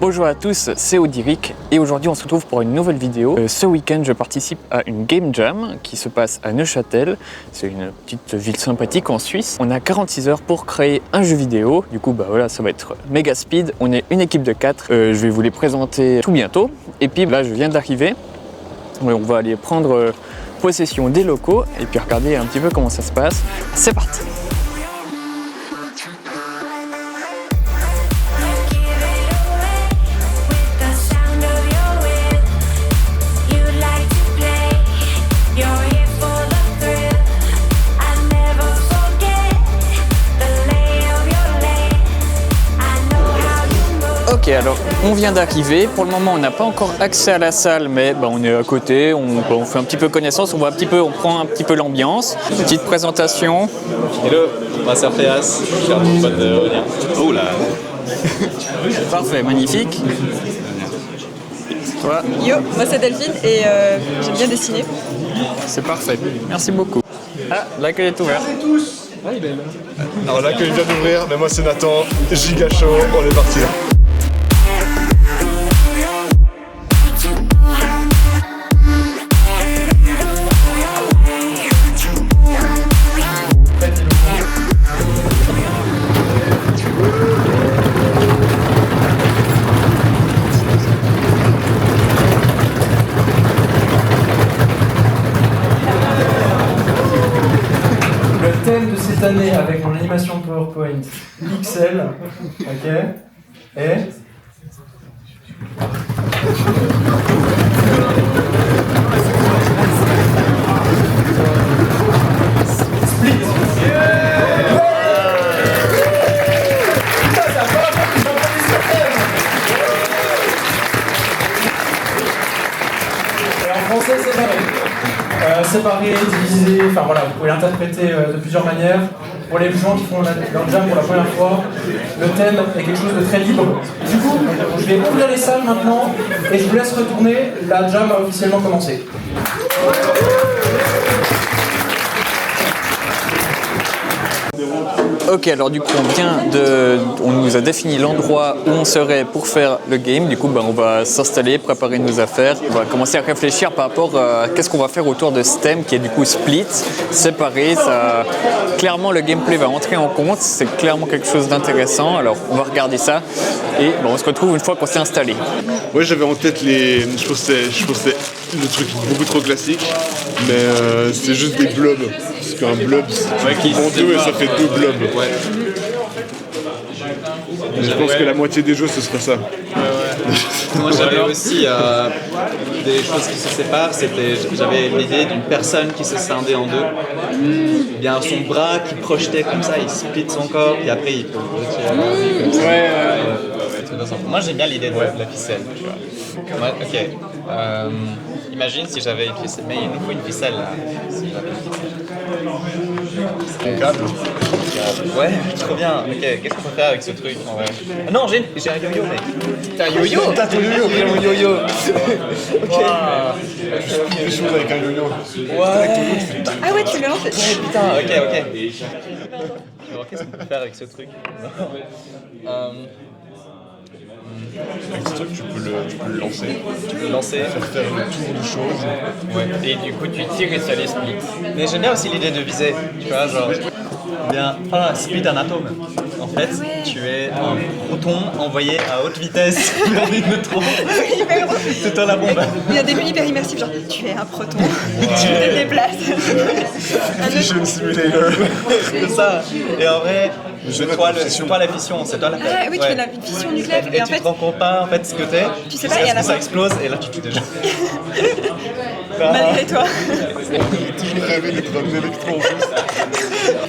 Bonjour à tous, c'est Odiric et aujourd'hui on se retrouve pour une nouvelle vidéo. Ce week-end je participe à une Game Jam qui se passe à Neuchâtel. C'est une petite ville sympathique en Suisse. On a 46 heures pour créer un jeu vidéo. Du coup voilà, ça va être méga speed. On est une équipe de 4. Je vais vous les présenter tout bientôt. Et puis là je viens d'arriver. On va aller prendre possession des locaux et puis regarder un petit peu comment ça se passe. C'est parti! Ok, alors on vient d'arriver. Pour le moment, on n'a pas encore accès à la salle, mais on est à côté. On fait un petit peu connaissance, on prend un petit peu l'ambiance. Petite présentation. Hello, moi c'est Orpheas, je suis un pote de Aurélien. Oh là. Parfait, magnifique. Toi? Yo, moi c'est Delphine et j'aime bien dessiner. C'est parfait, merci beaucoup. Ah, l'accueil est ouvert. Ah, il est là. Alors l'accueil vient d'ouvrir, mais moi c'est Nathan, giga chaud, on est parti. Le thème de cette année avec mon animation PowerPoint Pixel, ok, et français séparé, divisé, enfin voilà, vous pouvez l'interpréter de plusieurs manières. Pour les gens qui font leur jam pour la première fois, le thème est quelque chose de très libre. Du coup, je vais ouvrir les salles maintenant et je vous laisse retourner, la jam a officiellement commencé. Ok, alors du coup on nous a défini l'endroit où on serait pour faire le game. Du coup on va s'installer, préparer nos affaires. On va commencer à réfléchir par rapport à qu'est-ce qu'on va faire autour de ce thème qui est du coup split, séparé. Clairement le gameplay va entrer en compte, c'est clairement quelque chose d'intéressant. Alors on va regarder ça et on se retrouve une fois qu'on s'est installé. Moi j'avais en tête je pensais le truc beaucoup trop classique, mais c'est juste des blobs. Parce qu'un blob, c'est en deux et ça fait deux blobs. Ouais. Je pense que la moitié des jeux ce serait ça. Moi j'avais aussi des choses qui se séparent, j'avais l'idée d'une personne qui se scindait en deux. Il y a son bras qui projetait comme ça, il split son corps, puis après il peut retirer comme ça. Moi j'aime bien l'idée de la ficelle, tu vois. Ouais, ok. Imagine si j'avais une ficelle, mais il nous faut une ficelle là. Un câble. Ouais, trop bien. Ok, qu'est-ce qu'on peut faire avec ce truc en vrai? Ah non, j'ai un yo-yo, mec. T'as un yo-yo? T'as ton yo-yo? J'ai mon yo-yo. Ok. Je coupe des choses avec un yo-yo. Ouais. Ah ouais, tu l'as en fait. Putain, ok. Alors, qu'est-ce qu'on peut faire avec ce truc? Avec ce truc, tu peux le lancer. Tu peux le lancer. Faire le tour de choses. Ouais. Et du coup, tu tires et ça les split. Mais j'aime bien aussi l'idée de viser. Tu vois, genre. Bien. Ah, split un atome. En fait, tu es un proton envoyé à haute vitesse vers des neutrons. C'est toi la bombe. Il y a des buts hyper immersifs, genre tu es un proton, tu te déplaces. Fission Simulator. C'est ça. Et en vrai, c'est toi la fission, c'est toi la Ah oui, tu fais de la fission nucléaire Et et en tu fait, te rends compte pas en fait ce que t'es. Tu sais pas, et à la ça fin- explose et là tu tues des gens. malgré toi. J'ai toujours rêvé d'être un électron juste.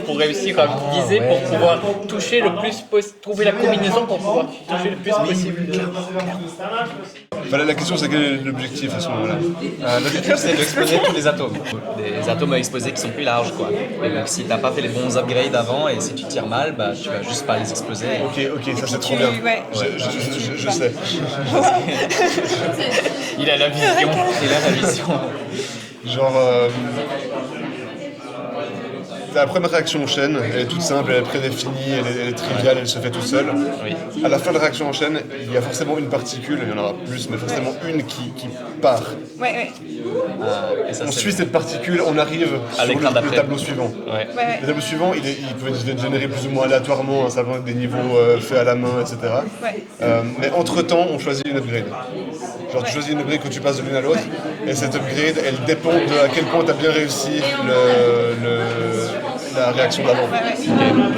Pour réussir à viser, pour pouvoir toucher le plus possible, trouver la combinaison pour pouvoir toucher le plus possible. La question c'est quel est l'objectif à ce moment-là? L'objectif c'est d'exploser tous les atomes. Des atomes à exploser qui sont plus larges quoi. Et donc si t'as pas fait les bons upgrades avant et si tu tires mal, bah tu vas juste pas les exploser. Ok, ça c'est trop bien. Ouais. Je sais. Il a la vision. Et là la vision. Genre, la première réaction en chaîne, elle est toute simple, elle est prédéfinie, elle est triviale, elle se fait toute seule. À la fin de la réaction en chaîne, il y a forcément une particule, il y en aura plus, mais forcément une qui part. Ouais. Et ça, On suit cette particule, on arrive à sur l'écran le d'après. tableau suivant. Ouais. Le tableau suivant, il peut être généré plus ou moins aléatoirement, ça va être des niveaux faits à la main, etc. Mais entre-temps, on choisit une upgrade. Genre tu choisis une upgrade que tu passes de l'une à l'autre, et cette upgrade, elle dépend de à quel point tu as bien réussi la réaction d'avant.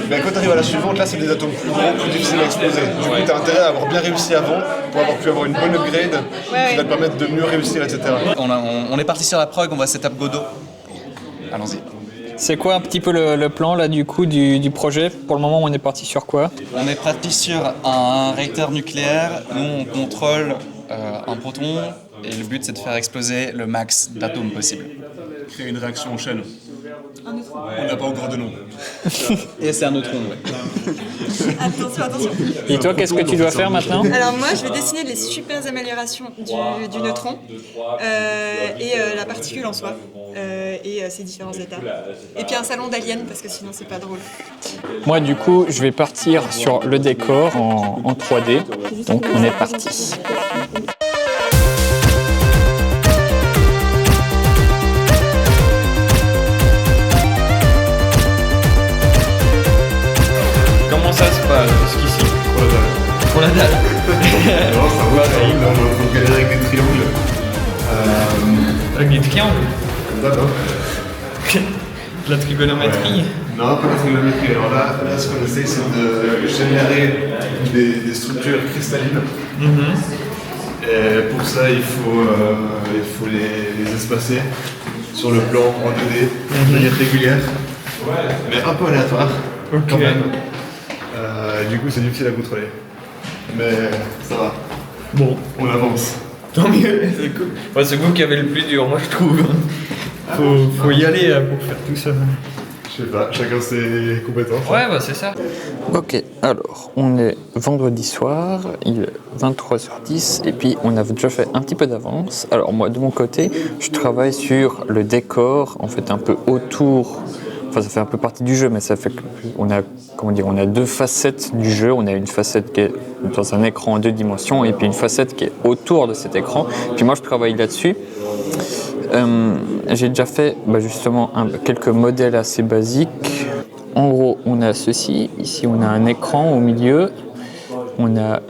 Mais quand tu arrives à la suivante, là c'est des atomes plus gros, plus difficiles à exploser. Du coup, tu as intérêt à avoir bien réussi avant pour avoir pu avoir une bonne upgrade qui va te permettre de mieux réussir, etc. On est parti sur la prog, on va setup Godot. Allons-y. C'est quoi un petit peu le plan là du coup du projet? Pour le moment, on est parti sur quoi? On est parti sur un réacteur nucléaire. Nous, on contrôle un proton et le but, c'est de faire exploser le max d'atomes possible. Créer une réaction en chaîne. On n'a pas encore de nom. Et c'est un neutron, Attention. Et toi, qu'est-ce que tu dois faire maintenant? Alors moi, je vais dessiner les super améliorations du neutron et la particule en soi et ses différents états. Et puis un salon d'aliens parce que sinon c'est pas drôle. Moi, du coup, je vais partir sur le décor en 3D. Donc, on est parti. Comment ça se passe jusqu'ici? Pour la dalle. Alors, ça va, on est en train de galérer avec des triangles. Avec des triangles? Comme ça, non? De la trigonométrie? Non, pas la trigonométrie. Alors là, ce qu'on essaye, c'est de générer des structures cristallines. Et pour ça, il faut les espacer sur le plan en 2D, de manière régulière, mais un peu aléatoire, quand même. Du coup, c'est difficile à contrôler. Mais ça va. Bon. On avance. Tant mieux, c'est cool. Ouais, c'est vous qui avez le plus dur, moi je trouve. Faut y aller pour faire tout ça. Je sais pas, chacun ses compétences. Ouais, bah c'est ça. Ok, alors, on est vendredi soir, il est 23h10, et puis on a déjà fait un petit peu d'avance. Alors moi, de mon côté, je travaille sur le décor, en fait un peu autour. Enfin, ça fait un peu partie du jeu, mais ça fait on a deux facettes du jeu. On a une facette qui est dans un écran en 2 dimensions, et puis une facette qui est autour de cet écran. Puis moi, je travaille là-dessus. J'ai déjà fait justement quelques modèles assez basiques. En gros, on a ceci. Ici, on a un écran au milieu. On a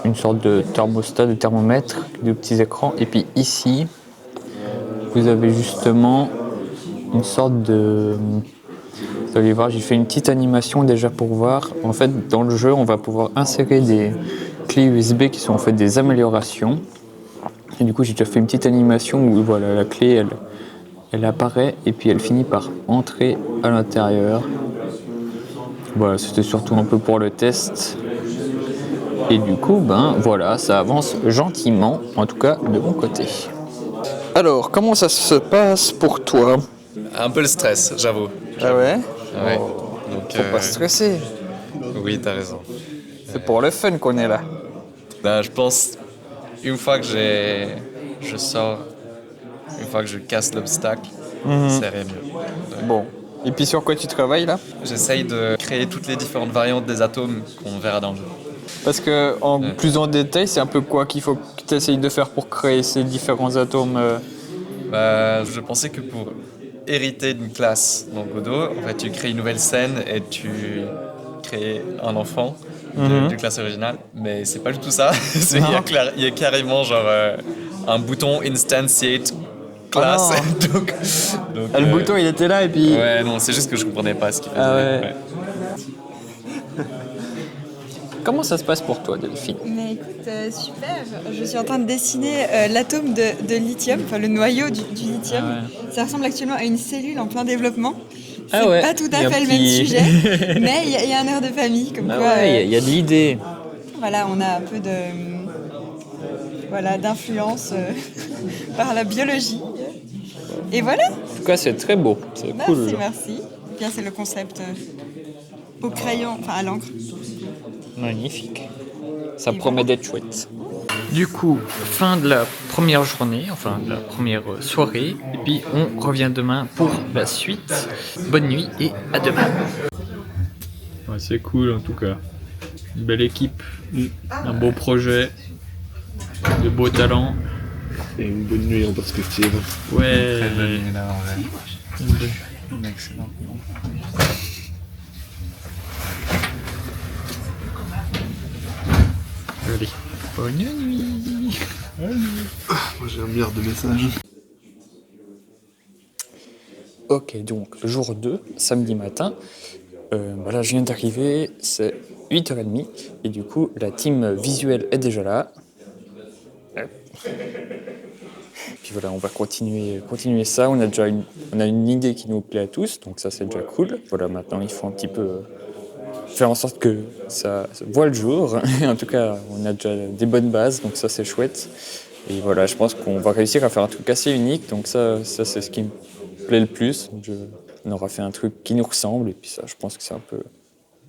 une sorte de thermostat, de thermomètre, de petits écrans. Et puis ici, vous avez justement une sorte de... Vous allez voir, j'ai fait une petite animation déjà pour voir. En fait, dans le jeu, on va pouvoir insérer des clés USB qui sont en fait des améliorations. Et du coup, j'ai déjà fait une petite animation où voilà, la clé, elle apparaît et puis elle finit par entrer à l'intérieur. Voilà, c'était surtout un peu pour le test. Et du coup, voilà, ça avance gentiment, en tout cas de mon côté. Alors, comment ça se passe pour toi? Un peu le stress, j'avoue. Ah ouais? Ouais. Donc, Faut pas stresser. Oui, t'as raison. C'est pour le fun qu'on est là. Ben, je pense, une fois que je sors, une fois que je casse l'obstacle, ça irait mieux. Bon. Et puis sur quoi tu travailles là? J'essaye de créer toutes les différentes variantes des atomes qu'on verra dans le jeu. Parce que plus en détail, c'est un peu quoi qu'il faut que tu essayes de faire pour créer ces différents atomes Je pensais que pour hériter d'une classe dans Godot, en fait, tu crées une nouvelle scène et tu crées un enfant de classe originale, mais c'est pas du tout ça. Il y a carrément genre un bouton instantiate class. donc, le bouton il était là et puis... Ouais, non, c'est juste que je comprenais pas ce qu'il faisait. Ah ouais. Comment ça se passe pour toi, Delphine? Mais écoute, super. Je suis en train de dessiner l'atome de lithium, enfin le noyau du lithium. Ah ouais. Ça ressemble actuellement à une cellule en plein développement. C'est Ah ouais. pas tout à Il y a fait un le même petit- sujet, mais il y a un air de famille, comme Ah quoi. ouais, il y a de l'idée. Voilà, on a un peu d'influence par la biologie. Et voilà. En tout cas, c'est très beau. C'est cool. Merci. Bien, c'est le concept au crayon, enfin à l'encre. Magnifique. Ça promet d'être chouette. Du coup, fin de la première journée, enfin de la première soirée, et puis on revient demain pour la suite. Bonne nuit et à demain. Ouais, c'est cool en tout cas. Une belle équipe, un beau projet, de beaux talents. Et une bonne nuit en perspective. Ouais. Très bonne nuit là, en vrai. Une excellente nuit. Allez, bonne nuit. Moi j'ai un milliard de messages. Ok, donc jour 2, samedi matin. Là, je viens d'arriver, c'est 8h30. Et du coup, la team visuelle est déjà là. Puis voilà, on va continuer ça. On a une idée qui nous plaît à tous, donc ça c'est déjà cool. Voilà, maintenant il faut un petit peu faire en sorte que ça voit le jour. En tout cas, on a déjà des bonnes bases, donc ça c'est chouette. Et voilà, je pense qu'on va réussir à faire un truc assez unique, donc ça c'est ce qui me plaît le plus. On aura fait un truc qui nous ressemble, et puis ça, je pense que c'est un peu,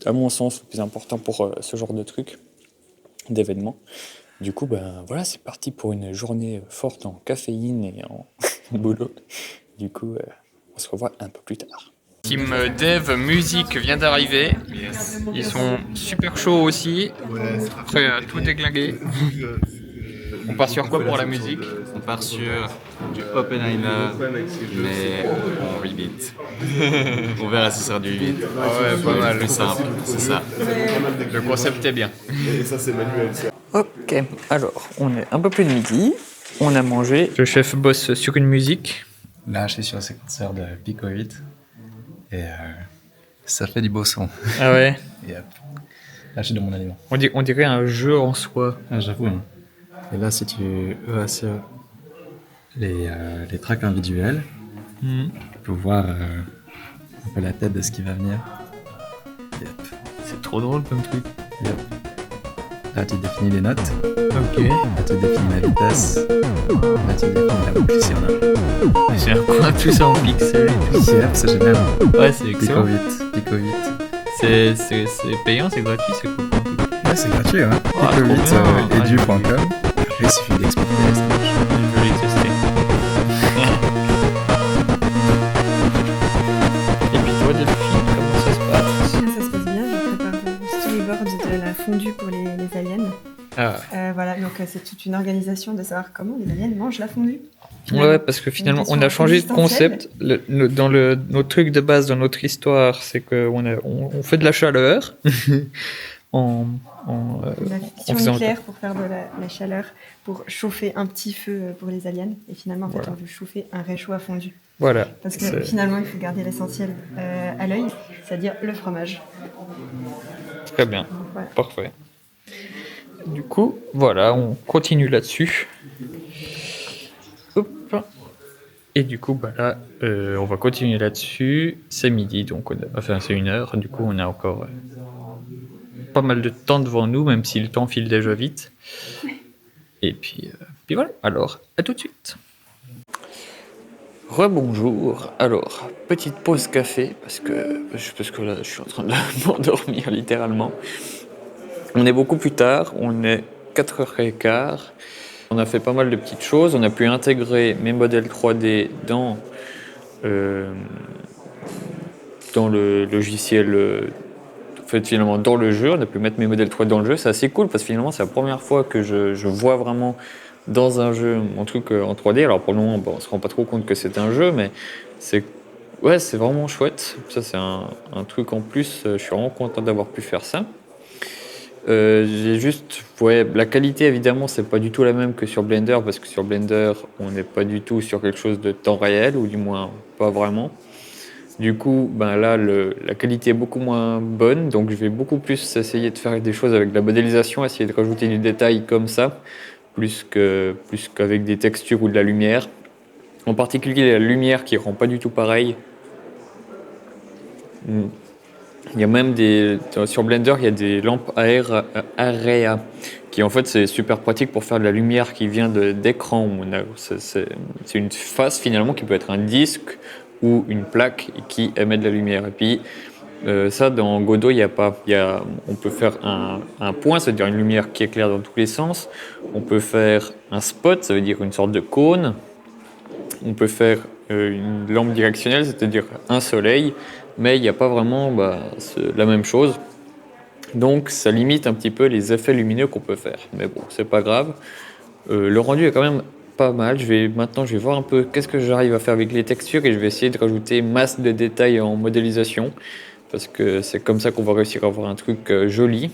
à mon sens, le plus important pour ce genre de truc, d'événement. Du coup, voilà, c'est parti pour une journée forte en caféine et en boulot. Du coup, on se revoit un peu plus tard. Team Dev Musique vient d'arriver. Ils sont super chauds aussi, prêts à tout déglinguer. On part sur quoi pour la musique? On part sur du Oppenheimer, mais en 8 bits. On verra si ça sera du 8 bits. Ouais, pas mal. Plus simple, c'est ça. Le concept est bien. Et ça c'est manuel. Ok, alors, on est un peu plus de midi. On a mangé. Le chef bosse sur une musique. Là, je suis sur le séquenceur de Pico 8 et ça fait du beau son. Ah ouais. Et hop, là, je suis dans mon aliment. On dirait un jeu en soi. Ah, j'avoue. Hein. Et là, si tu vas sur les tracks individuels, tu peux voir un peu la tête de ce qui va venir. Et hop. C'est trop drôle comme truc. Et hop. Là, tu définis les notes. Ok. Là, tu définis la vitesse. Là, tu définis la boucle s'il y en a. C'est un coin tout ça en pixels. Et hop, c'est génial. Ouais, c'est Pico excellent. 8, Pico 8. C'est payant, c'est gratuit, c'est cool. Ouais, c'est gratuit, hein. Ah, Pico 8 trop bien. edu.com. Après, il suffit d'exporter la stage. Je vais les tester. Et puis toi, Delphine, comment ça se passe? Ça se passe bien, je prépare le storyboard de la fondue pour les aliens. Ah. Voilà, donc c'est toute une organisation de savoir comment les aliens mangent la fondue. Ouais, parce que finalement, on a changé de concept. Dans notre truc de base, dans notre histoire, c'est qu'on fait de la chaleur La fiction en faisant- nucléaire pour faire de la chaleur, pour chauffer un petit feu pour les aliens. Et finalement, en fait, Voilà. on veut chauffer un réchaud à fondu. Voilà. Parce que C'est- finalement, il faut garder l'essentiel à l'œil, c'est-à-dire le fromage. Très bien. Voilà. Parfait. Du coup, voilà, on continue là-dessus. Hop. Et du coup, là, on va continuer là-dessus. C'est midi, donc c'est 1h. Du coup, on a encore pas mal de temps devant nous, même si le temps file déjà vite. Et puis voilà. Alors, à tout de suite. Rebonjour. Alors, petite pause café, parce que là, je suis en train de m'endormir littéralement. On est beaucoup plus tard, on est 4h15. On a fait pas mal de petites choses. On a pu intégrer mes modèles 3D dans le logiciel, en fait, finalement, dans le jeu. On a pu mettre mes modèles 3D dans le jeu. C'est assez cool parce que finalement, c'est la première fois que je vois vraiment dans un jeu mon truc en 3D. Alors pour le moment, on se rend pas trop compte que c'est un jeu, mais c'est vraiment chouette. Ça, c'est un truc en plus. Je suis vraiment content d'avoir pu faire ça. J'ai juste, la qualité évidemment c'est pas du tout la même que sur Blender parce que sur Blender on n'est pas du tout sur quelque chose de temps réel ou du moins pas vraiment. Du coup, là la qualité est beaucoup moins bonne, donc je vais beaucoup plus essayer de faire des choses avec de la modélisation, essayer de rajouter du détail comme ça, plus qu'avec des textures ou de la lumière. En particulier la lumière qui rend pas du tout pareil. Il y a même sur Blender, il y a des lampes Area qui en fait c'est super pratique pour faire de la lumière qui vient d'écran. C'est une face finalement qui peut être un disque ou une plaque qui émet de la lumière. Et puis Ça, dans Godot, il y a pas. On peut faire un point, c'est-à-dire une lumière qui éclaire dans tous les sens. On peut faire un spot, ça veut dire une sorte de cône. On peut faire une lampe directionnelle, c'est-à-dire un soleil, mais il n'y a pas vraiment la même chose. Donc ça limite un petit peu les effets lumineux qu'on peut faire. Mais bon, c'est pas grave. Le rendu est quand même pas mal. Maintenant, je vais voir un peu qu'est-ce que j'arrive à faire avec les textures et je vais essayer de rajouter masse de détails en modélisation parce que c'est comme ça qu'on va réussir à avoir un truc joli.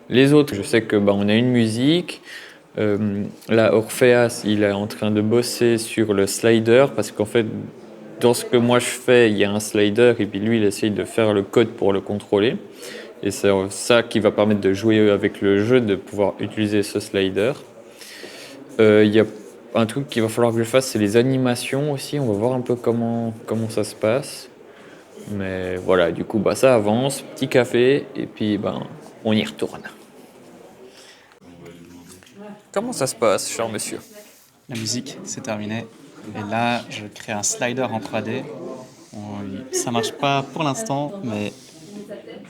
Les autres, je sais que on a une musique. Là, Orpheas, il est en train de bosser sur le slider parce qu'en fait, dans ce que moi je fais, il y a un slider et puis lui, il essaye de faire le code pour le contrôler. Et c'est ça qui va permettre de jouer avec le jeu, de pouvoir utiliser ce slider. Il y a un truc qu'il va falloir que je fasse, c'est les animations aussi. On va voir un peu comment ça se passe. Mais voilà, du coup, ça avance. Petit café et puis on y retourne. Comment ça se passe, cher monsieur? La musique, c'est terminé. Et là, je crée un slider en 3D. Ça marche pas pour l'instant, mais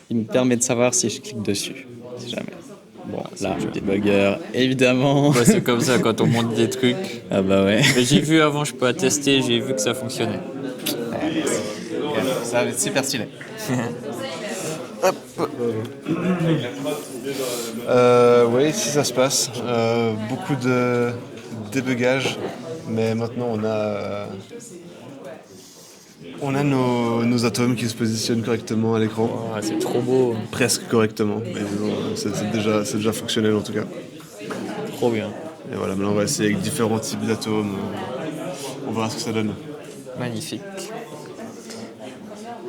il me permet de savoir si je clique dessus, si jamais. Bon, là, des buggers, évidemment. C'est comme ça quand on monte des trucs. Ah bah ouais. Mais j'ai vu avant, je peux attester, j'ai vu que ça fonctionnait. Ça va être super stylé. Oui, si ça se passe. Beaucoup de débugage, mais maintenant on a nos atomes qui se positionnent correctement à l'écran. Oh, c'est trop beau. Presque correctement, mais c'est déjà fonctionnel en tout cas. Trop bien. Et voilà, maintenant on va essayer avec différents types d'atomes. On verra ce que ça donne. Magnifique.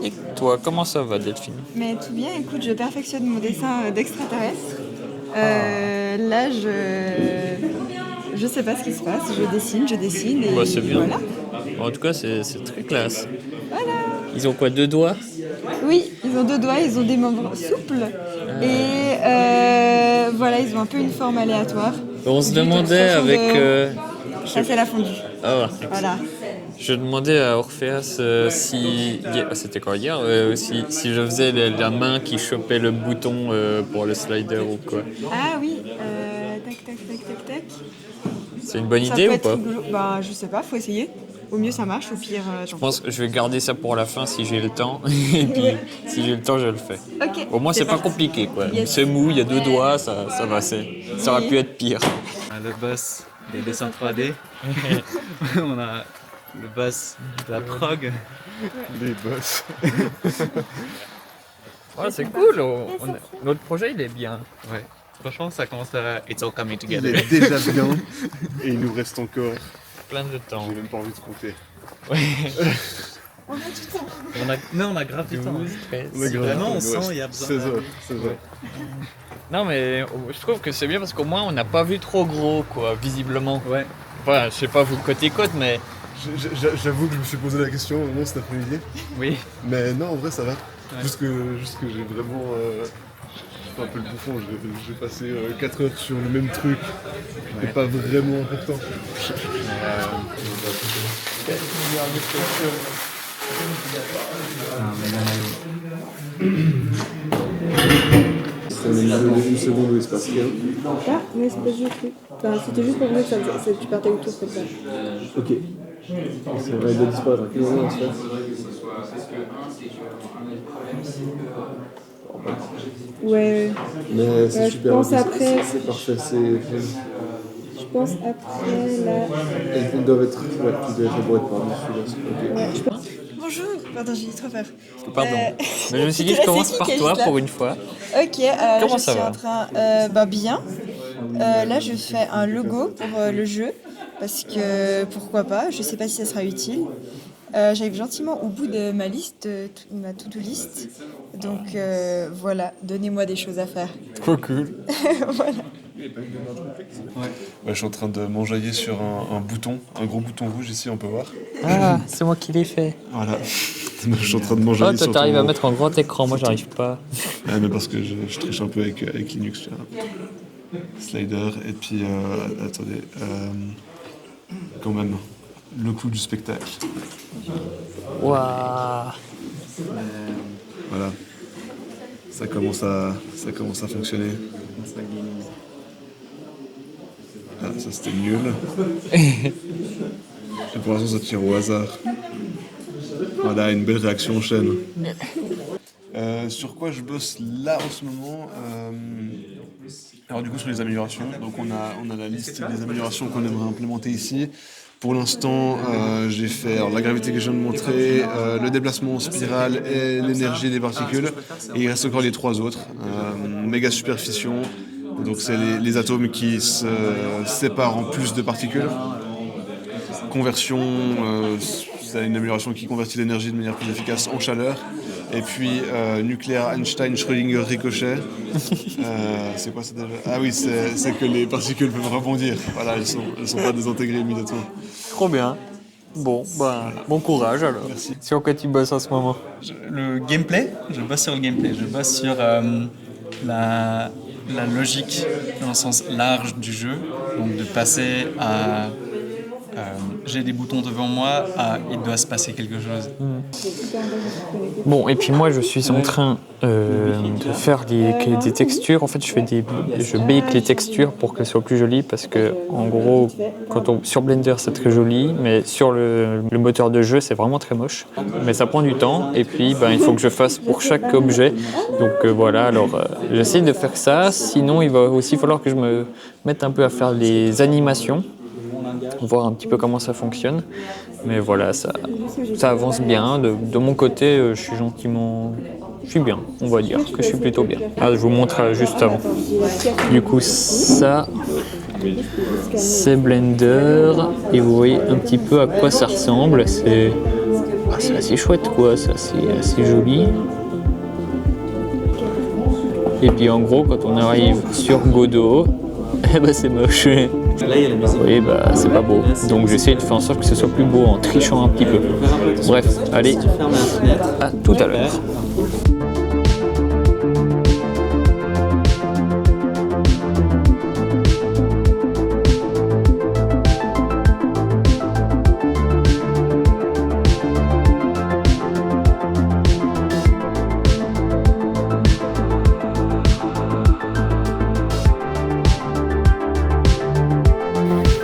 Et toi, comment ça va, Delphine? Mais tout bien, écoute, je perfectionne mon dessin d'extraterrestre. Là, je sais pas ce qui se passe, je dessine et C'est bien. voilà. En tout cas, c'est très classe. Voilà. Ils ont quoi, 2 doigts? Oui, ils ont 2 doigts, ils ont des membres souples et voilà, ils ont un peu une forme aléatoire. On se Du demandait texte avec... Ça, c'est la fondue. Ah ouais. Voilà. Je demandais à Orpheas c'était quoi hier, si je faisais la main qui chopait le bouton pour le slider ou quoi. Ah oui, tac. C'est une bonne Ça idée peut ou être pas? rigolo. Je sais pas, faut essayer. Au mieux ça marche, au pire Je pense que je vais garder ça pour la fin si j'ai le temps. Et puis si j'ai le temps, je le fais. Ok. Au moins, c'est pas parti. compliqué, quoi. Yes. C'est mou, il y a 2 doigts, ça va. Ça aurait pu être pire. Le boss des dessins 3D. On a le boss de la prog. Les boss. C'est cool. Notre projet, il est bien. Ouais. Franchement, ça commence à... It's all coming Il together. est déjà bien et il nous reste encore. Plein de temps. J'ai même pas envie de compter. On a grave du temps. 12, 13. Si vraiment on sent, il y a besoin 16 heures, 16 heures. Non, mais je trouve que c'est bien parce qu'au moins, on n'a pas vu trop gros, quoi, visiblement. Ouais. Enfin, je sais pas vous côté côte, mais J'avoue que je me suis posé la question vraiment cet après-midi. Oui. Mais non, en vrai, ça va. Juste que j'ai vraiment. Un peu le bouffon, j'ai passé 4 heures sur le même truc. C'est pas vraiment important. C'est une seconde où il se passe rien. Ah, mais c'est pas juste truc. Enfin, c'était juste pour vous que tu partais autour comme ça. Ok. Ça va de disparaître. Quel moment on se fait? Ouais. Mais c'est je super. pense après. C'est parfait. Je pense après là. Ils doivent être. Ouais, tout est fait pour être par-dessus. Ok. Ouais, je pense. Bonjour, pardon, j'ai trop peur. pardon. Mais je me suis dit, je commence par toi pour une fois. Ok, Comment je ça suis va en train. Bien. Là, je fais un logo pour le jeu parce que pourquoi pas, je sais pas si ça sera utile. J'arrive gentiment au bout de ma liste, ma to-do list. Donc voilà, donnez-moi des choses à faire. Trop cool. Voilà. Ouais, je suis en train de m'enjailler sur un bouton, un gros bouton rouge ici, on peut voir. Ah, c'est moi qui l'ai fait. Voilà. Je suis en train de Oh, m'enjailler toi, sur t'arrives à ton- mettre en grand écran, moi, j'arrive pas. Ouais, mais parce que je triche un peu avec Linux. Tu vois. Slider, et puis, attendez, quand même, le clou du spectacle. Waouh. Voilà. ça commence à fonctionner. Ah, ça c'était nul. Et pour l'instant ça tire au hasard. Voilà, une belle réaction en chaîne. Sur quoi je bosse là en ce moment alors du coup sur les améliorations. Donc on a la liste des améliorations qu'on aimerait implémenter ici. Pour l'instant, j'ai fait la gravité que je viens de montrer, le déplacement en spirale et l'énergie des particules. Et il reste encore les 3 autres. Méga superficie, donc c'est les atomes qui se séparent en plus de particules. Conversion, c'est une amélioration qui convertit l'énergie de manière plus efficace en chaleur. Et puis nucléaire Einstein Schrödinger ricochet. C'est quoi ça déjà? Ah oui, c'est que les particules peuvent rebondir. Voilà, elles sont pas désintégrées immédiatement. Trop bien. Bon, bon courage alors. Merci. Sur quoi tu bosses en ce moment? Le gameplay, je bosse sur le gameplay. Je bosse sur la logique dans le sens large du jeu. Donc de passer à j'ai des boutons devant moi, il doit se passer quelque chose. Bon, et puis moi je suis en train de faire des textures. En fait, je bake les textures pour qu'elles soient plus jolies parce que, en gros, sur Blender c'est très joli, mais sur le moteur de jeu c'est vraiment très moche. Mais ça prend du temps et puis il faut que je fasse pour chaque objet. Donc voilà, alors j'essaie de faire ça. Sinon, il va aussi falloir que je me mette un peu à faire les animations, voir un petit peu comment ça fonctionne. Mais voilà, ça avance bien. De mon côté, je suis bien, on va dire que je suis plutôt bien. Ah, je vous montre juste avant. Du coup, ça, c'est Blender. Et vous voyez un petit peu à quoi ça ressemble. C'est assez chouette, quoi. C'est assez joli. Et puis en gros, quand on arrive sur Godot, c'est moche. Oui, c'est pas beau. Donc j'essaie de faire en sorte que ce soit plus beau en trichant un petit peu. Bref, allez, à tout à l'heure.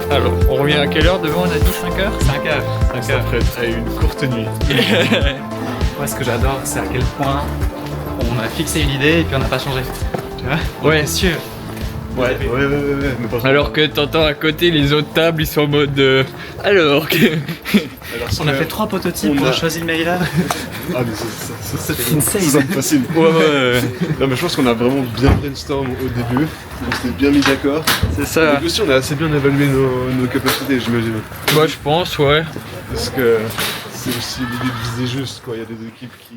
Alors, on revient à quelle heure devant? On a dit 5h? 5h. On s'apprête à une courte nuit. Moi, ce que j'adore, c'est à quel point on a fixé une idée et puis on n'a pas changé. Tu vois? Ouais. Bien sûr. Ouais. Mais pas Alors que t'entends à côté les autres tables, ils sont en mode alors que... On a fait 3 prototypes, on a choisi le meilleur. Ah mais c'est facile. Ouais. Non mais je pense qu'on a vraiment bien brainstorm au début. On s'est bien mis d'accord. C'est ça. Et aussi on a assez bien évalué nos capacités, j'imagine. Moi je pense, ouais. Parce que c'est aussi l'idée de viser juste, quoi. Il y a des équipes qui...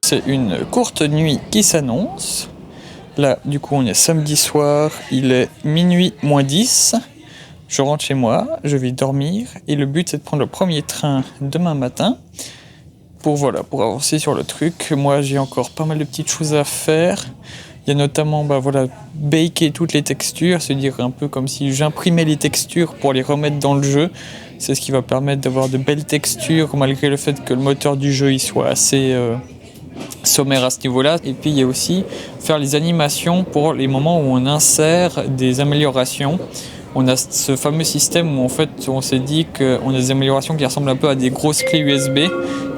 C'est une courte nuit qui s'annonce. Là, du coup, on est samedi soir, il est minuit moins 10. Je rentre chez moi, je vais dormir et le but c'est de prendre le premier train demain matin pour avancer sur le truc. Moi, j'ai encore pas mal de petites choses à faire. Il y a notamment baker toutes les textures, se dire un peu comme si j'imprimais les textures pour les remettre dans le jeu. C'est ce qui va permettre d'avoir de belles textures malgré le fait que le moteur du jeu il soit assez sommaire à ce niveau-là. Et puis il y a aussi faire les animations pour les moments où on insère des améliorations. On a ce fameux système où en fait on s'est dit qu'on a des améliorations qui ressemblent un peu à des grosses clés USB.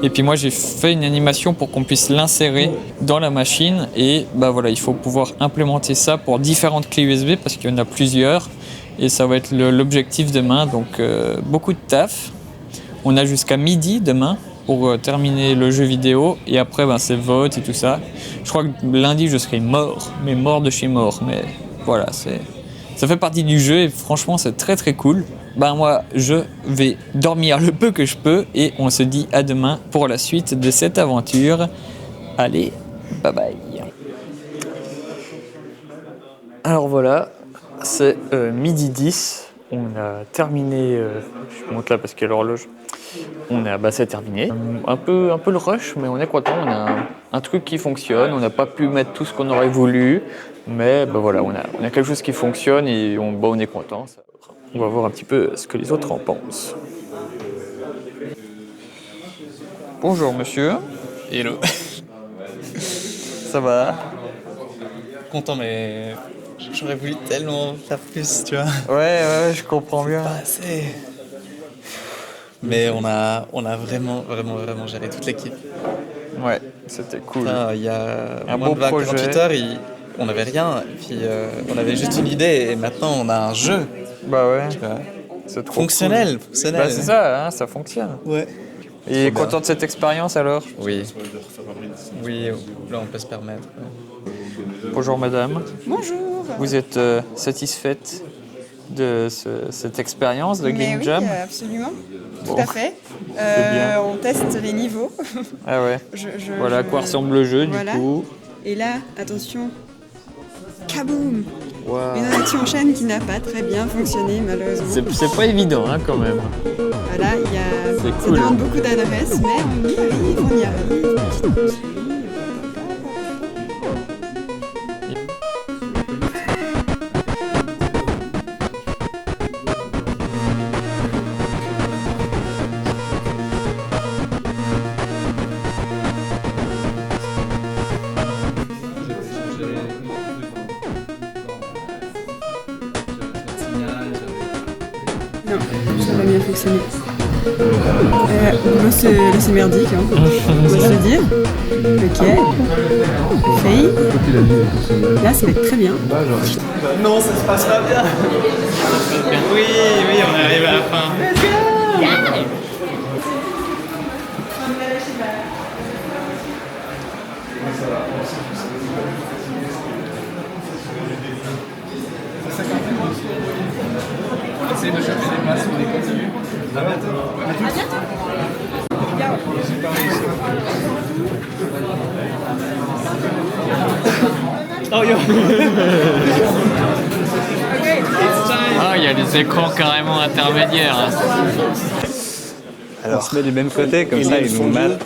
Et puis moi j'ai fait une animation pour qu'on puisse l'insérer dans la machine. Et il faut pouvoir implémenter ça pour différentes clés USB parce qu'il y en a plusieurs. Et ça va être l'objectif demain. Donc beaucoup de taf. On a jusqu'à midi demain pour terminer le jeu vidéo. Et après c'est vote et tout ça. Je crois que lundi je serai mort. Mais mort de chez mort. Mais voilà, ça fait partie du jeu et franchement c'est très très cool. Moi je vais dormir le peu que je peux et on se dit à demain pour la suite de cette aventure. Allez, bye bye. Alors voilà, c'est midi 10. On a terminé, je monte là parce qu'il y a l'horloge. C'est terminé. Un peu le rush, mais on est content. On a un truc qui fonctionne. On n'a pas pu mettre tout ce qu'on aurait voulu, mais on a quelque chose qui fonctionne et on est content. On va voir un petit peu ce que les autres en pensent. Bonjour monsieur. Hello. Ça va? content, mais j'aurais voulu tellement faire plus, tu vois. Ouais, je comprends bien. Pas assez. Mais on a vraiment géré toute l'équipe. Ouais, c'était cool. Il y a Un moins beau de 48 projet. heures, on n'avait rien. Et puis on avait juste une idée et maintenant on a un jeu. Bah ouais, Tu vois. c'est trop Fonctionnel, cool. fonctionnel. Bah c'est ça, hein, ça fonctionne. Ouais. Et Trop content de cette expérience alors? Oui. Oui, là on peut se permettre. Bonjour madame. Bonjour. Vous êtes satisfaite de cette expérience de Mais Game oui, Jam? absolument. Bon. Tout à fait. bien. On teste les niveaux. Ah ouais. Voilà à quoi ressemble le jeu Voilà. du coup. Et là, attention, kaboum! Wow. Une réaction en chaîne qui n'a pas très bien fonctionné malheureusement. C'est pas évident hein, quand même. Voilà, C'est ça cool. demande beaucoup d'adresse, mais on y arrive. Petit à petit. Non, ça va bien fonctionner. Là c'est merdique, hein. On va se le dire. Ok. Faye. Là ça va être très bien. Non, ça se passe pas bien. Oui, on est arrivé à la fin. Essayez de choper des places, on est continu. À bientôt. Oh yo. Ah, il y a des écrans carrément intermédiaires. Hein. Alors, on se met du même côté, comme ça ils nous matent.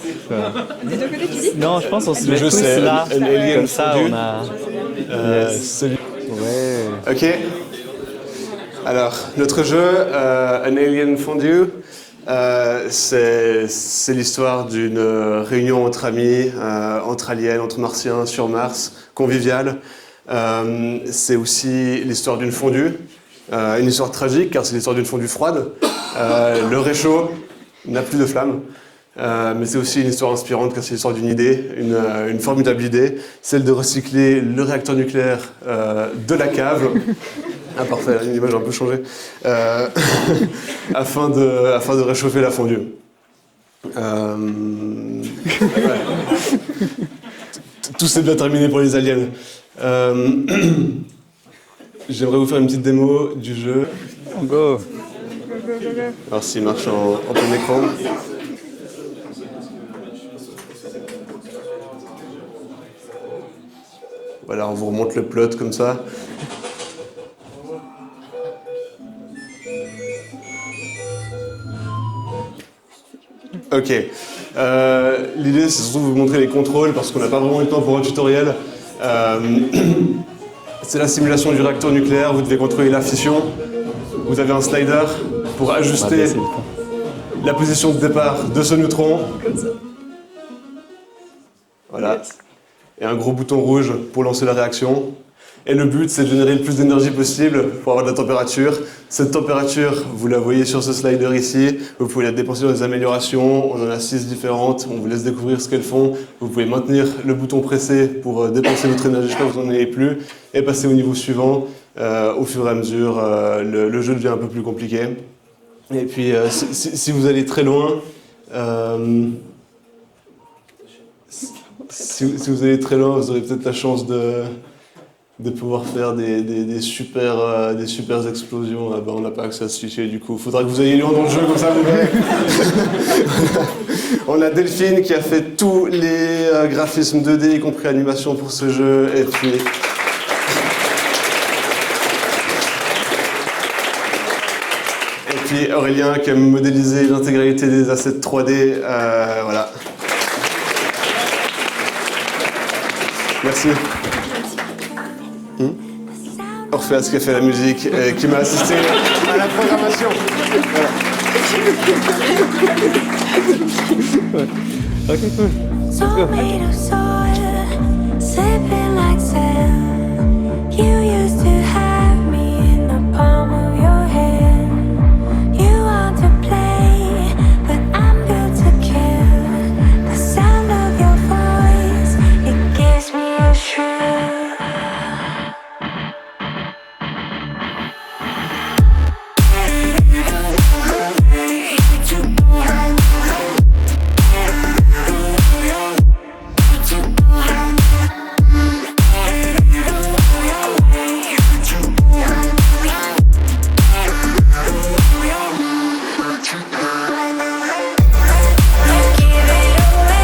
Des deux côtés tu dis? Non, je pense qu'on se Le met jeu, tous c'est là, un alien comme ça fondu. on a... Celui... Ouais. Ok. Alors, notre jeu, An Alien Fondue, c'est l'histoire d'une réunion entre amis, entre aliens, entre martiens, sur Mars, conviviale. C'est aussi l'histoire d'une fondue, une histoire tragique, car c'est l'histoire d'une fondue froide. Le réchaud n'a plus de flamme. Mais c'est aussi une histoire inspirante car c'est l'histoire d'une idée, une formidable idée, celle de recycler le réacteur nucléaire de la cave. Ah parfait, l'image a un peu changé. Afin de réchauffer la fondue. Ouais. Tout s'est bien terminé pour les aliens. J'aimerais vous faire une petite démo du jeu. Go. Alors s'il marche en plein écran. Voilà, on vous remonte le plot comme ça. Ok. L'idée, c'est surtout de vous montrer les contrôles parce qu'on n'a pas vraiment eu le temps pour un tutoriel. C'est la simulation du réacteur nucléaire. Vous devez contrôler la fission. Vous avez un slider pour ajuster la position de départ de ce neutron. Voilà. Et un gros bouton rouge pour lancer la réaction. Et le but, c'est de générer le plus d'énergie possible pour avoir de la température. Cette température, vous la voyez sur ce slider ici. Vous pouvez la dépenser dans des améliorations. On en a 6 différentes. On vous laisse découvrir ce qu'elles font. Vous pouvez maintenir le bouton pressé pour dépenser votre énergie jusqu'à ce que vous n'en ayez plus. Et passer au niveau suivant. Au fur et à mesure, le jeu devient un peu plus compliqué. Et puis, si vous allez très loin... Si vous allez très loin, vous aurez peut-être la chance de pouvoir faire des super explosions. Ah ben, on n'a pas accès à ce fichier du coup. Il faudra que vous ayez lu dans le jeu comme ça vous verrez. On a Delphine qui a fait tous les graphismes 2D, y compris animation pour ce jeu. Et puis Aurélien qui a modélisé l'intégralité des assets 3D. Voilà. Merci. Orpheas qui a fait la musique et qui m'a assisté à la programmation. Voilà. Ok, cool. So made of soil, sipping like sand.